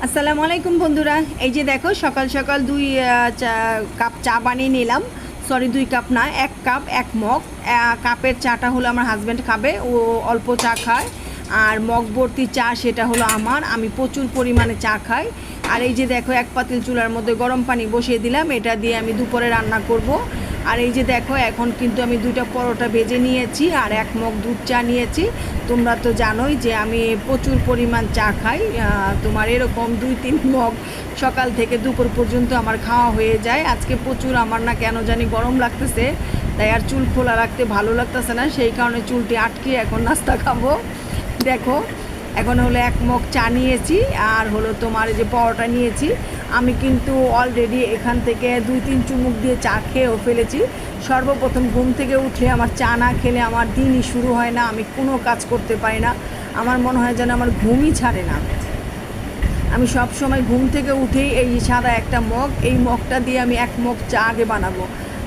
আসসালামু আলাইকুম বন্ধুরা, এই যে দেখো সকাল সকাল কাপ চা বানিয়ে নিলাম। সরি, 2 কাপ না, 1 কাপ 1 মগ। কাপের চাটা হলো আমার হাজব্যান্ড খাবে, ও অল্প চা খায়। আর মগ ভর্তি চা সেটা হলো আমি প্রচুর পরিমাণে চা খাই। আর এই যে দেখো এক পাতিল চুলার মধ্যে গরম পানি বসিয়ে দিলাম, এটা দিয়ে আমি দুপুরে রান্না করব। আর এই যে দেখো এখন কিন্তু আমি 2টা পরোটা ভেজে নিয়েছি আর 1 মগ দুধ চা নিয়েছি। তোমরা তো জানোই যে আমি প্রচুর পরিমাণ চা খাই। তোমার এরকম 2-3 মগ সকাল থেকে দুপুর পর্যন্ত আমার খাওয়া হয়ে যায়। আজকে প্রচুর আমার না কেন জানি গরম লাগতেছে, তাই আর চুল খোলা রাখতে ভালো লাগতেছে না, সেই কারণে চুলটি আটকে এখন নাস্তা খাবো। দেখো এখন হলো 1 মগ চা নিয়েছি আর হলো তোমার এই যে পরোটা নিয়েছি। আমি কিন্তু অলরেডি এখান থেকে 2-3 চুমুক দিয়ে চা খেয়েও ফেলেছি। সর্বপ্রথম ঘুম থেকে উঠে আমার চা না খেলে আমার দিনই শুরু হয় না, আমি কোনো কাজ করতে পারি না। আমার মনে হয় যেন আমার ঘুমই ছাড়ে না। আমি সব সময় ঘুম থেকে উঠেই এই সাদা একটা মগ, এই মগটা দিয়ে আমি 1 মগ চা আগে বানাবো।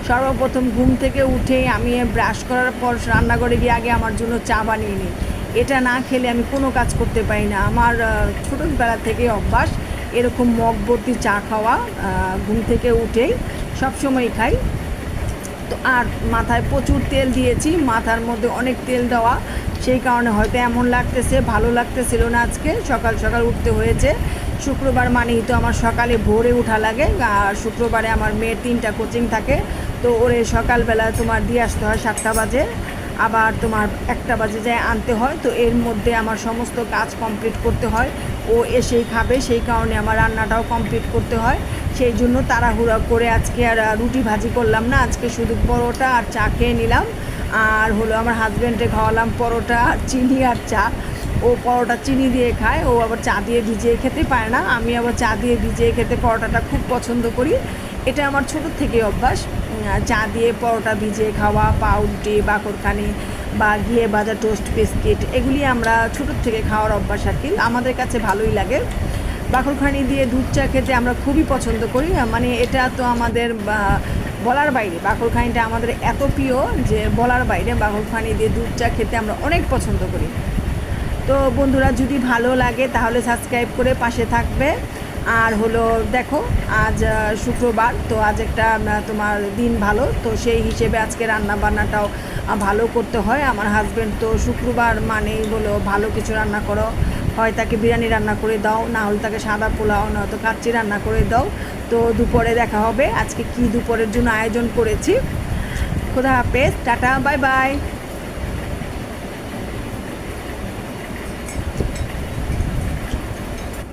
সর্বপ্রথম ঘুম থেকে উঠেই আমি ব্রাশ করার পর রান্নাঘরে গিয়ে আগে আমার জন্য চা বানিয়ে নিই। এটা না খেলে আমি কোনো কাজ করতে পারি না। আমার ছোটোবেলা থেকে অভ্যাস এরকম মগ ভর্তি চা খাওয়া। ঘুম থেকে উঠেই সবসময় খাই। তো আর মাথায় প্রচুর তেল দিয়েছি, মাথার মধ্যে অনেক তেল দেওয়া, সেই কারণে হয়তো এমন লাগতেছে, ভালো লাগতেছিল না। আজকে সকাল সকাল উঠতে হয়েছে। শুক্রবার মানেই তো আমার সকালে ভোরে ওঠা লাগে। আর শুক্রবারে আমার মেয়ের 3টা কোচিং থাকে, তো ওরে সকালবেলা তোমার দিয়ে আসতে হয় 7টা বাজে, আবার তোমার 1টা বাজে যায় আনতে হয়। তো এর মধ্যে আমার সমস্ত কাজ কমপ্লিট করতে হয়, ও এসেই খাবে, সেই কারণে আমার রান্নাটাও কমপ্লিট করতে হয়। সেই জন্য তাড়াহুড়া করে আজকে আর রুটি ভাজি করলাম না, আজকে শুধু পরোটা আর চা খেয়ে নিলাম। আর হলো আমার হাজব্যান্ডে খাওয়ালাম পরোটা আর চিনি আর চা। ও পরোটা চিনি দিয়ে খায়, ও আবার চা দিয়ে ভিজিয়ে খেতে পারে না। আমি আবার চা দিয়ে ভিজিয়ে খেতে পরোটাটা খুব পছন্দ করি। এটা আমার ছোটোর থেকে অভ্যাস, চা দিয়ে পরোটা ভিজিয়ে খাওয়া, পাউরুটি, বাকরখানি বা ঘিয়ে ভাজা টোস্ট বিস্কিট, এগুলি আমরা ছোটোর থেকে খাওয়ার অভ্যাস আর কি, আমাদের কাছে ভালোই লাগে। বাকরখানি দিয়ে দুধ চা খেতে আমরা খুবই পছন্দ করি। মানে এটা তো আমাদের বলার বাইরে, বাকরখানিটা আমাদের এত প্রিয় যে বলার বাইরে। বাকরখানি দিয়ে দুধ চা খেতে আমরা অনেক পছন্দ করি। তো বন্ধুরা, যদি ভালো লাগে তাহলে সাবস্ক্রাইব করে পাশে থাকবে। আর হলো দেখো আজ শুক্রবার, তো আজ একটা তোমার দিন ভালো, তো সেই হিসেবে আজকে রান্না বান্নাটাও ভালো করতে হয়। আমার হাজব্যান্ড তো শুক্রবার মানেই বলো ভালো কিছু রান্না করো, হয় তাকে বিরিয়ানি রান্না করে দাও, না হলে তাকে সাদা পোলাও, নয়তো কাচ্চি রান্না করে দাও। তো দুপুরে দেখা হবে আজকে কি দুপুরের জন্য আয়োজন করেছি। খোদা হাফেজ, টাটা, বাই বাই।